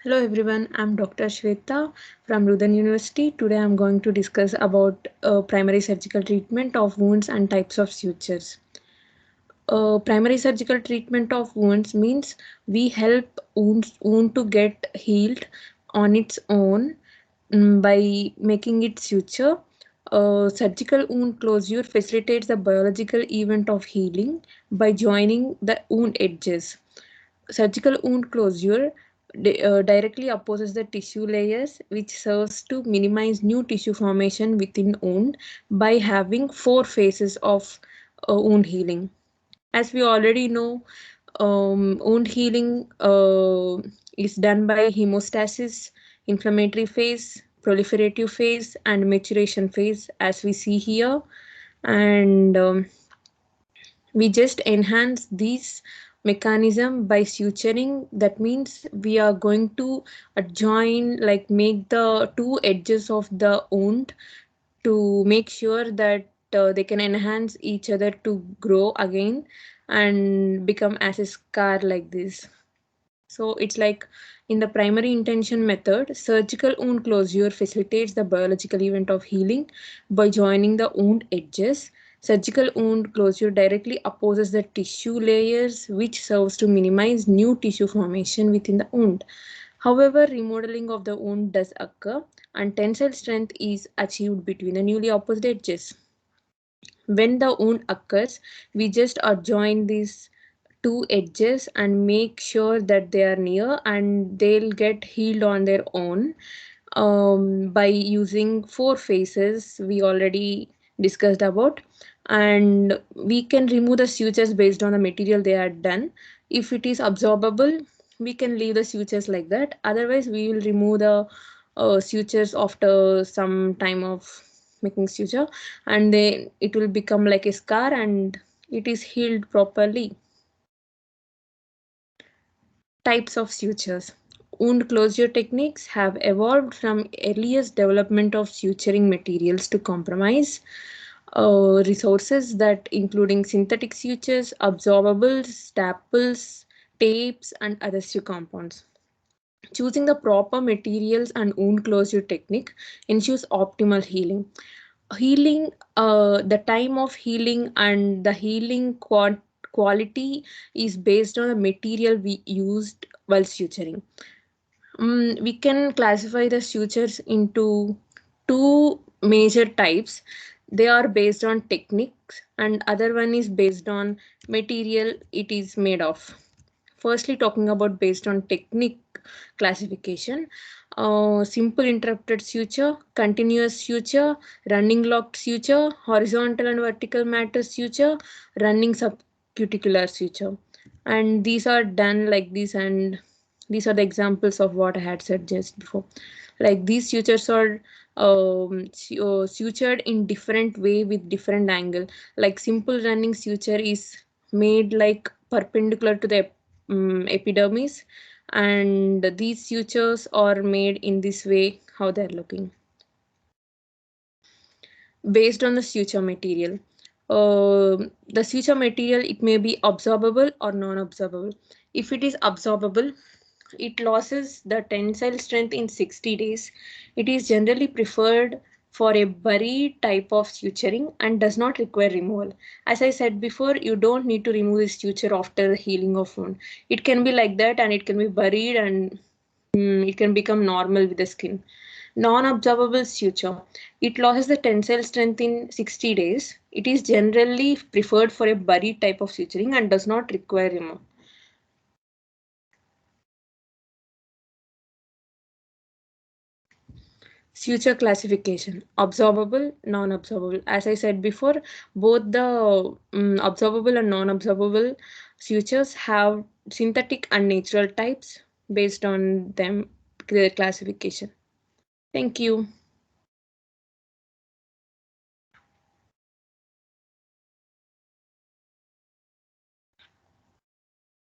Hello everyone, I'm Dr. Shweta from Rudhan University. Today I'm going to discuss about primary surgical treatment of wounds and types of sutures. Primary surgical treatment of wounds means we help wound to get healed on its own by making it suture. Surgical wound closure facilitates the biological event of healing by joining the wound edges. Surgical wound closure directly opposes the tissue layers, which serves to minimize new tissue formation within wound by having four phases of wound healing. As we already know, wound healing is done by hemostasis, inflammatory phase, proliferative phase, and maturation phase, as we see here. And we just enhance these mechanism by suturing. That means we are going to join, like make the two edges of the wound to make sure that they can enhance each other to grow again and become as a scar like this. So it's like in the primary intention method, surgical wound closure facilitates the biological event of healing by joining the wound edges. Surgical wound closure directly opposes the tissue layers, which serves to minimize new tissue formation within the wound. However, remodeling of the wound does occur, and tensile strength is achieved between the newly opposite edges. When the wound occurs, we just adjoin these two edges and make sure that they are near and they'll get healed on their own by using four phases we already discussed about. And we can remove the sutures based on the material they are done. If it is absorbable, we can leave the sutures like that. Otherwise, we will remove the sutures after some time of making suture, and then it will become like a scar and it is healed properly. Types of sutures. Wound closure techniques have evolved from earliest development of suturing materials to compromise resources that including synthetic sutures, absorbables, staples, tapes, and adhesive compounds. Choosing the proper materials and wound closure technique ensures optimal healing. The time of healing and the healing quality is based on the material we used while suturing. We can classify the sutures into two major types. They are based on techniques, and other one is based on material it is made of. Firstly, talking about based on technique classification, simple interrupted suture, continuous suture, running locked suture, horizontal and vertical matter suture, running subcuticular suture. And these are done like this, and these are the examples of what I had said just before. Like these sutures are sutured in different way with different angle. Like simple running suture is made like perpendicular to the epidermis, and these sutures are made in this way how they're looking. Based on the suture material, the suture material, it may be absorbable or non-absorbable. If it is absorbable, it loses the tensile strength in 60 days. It is generally preferred for a buried type of suturing and does not require removal. As I said before, you don't need to remove the suture after the healing of wound. It can be like that and it can be buried, and it can become normal with the skin. Non-absorbable suture. It loses the tensile strength in 60 days. It is generally preferred for a buried type of suturing and does not require removal. Suture classification: absorbable, non-absorbable. As I said before, both the absorbable and non-absorbable sutures have synthetic and natural types based on them classification. Thank you.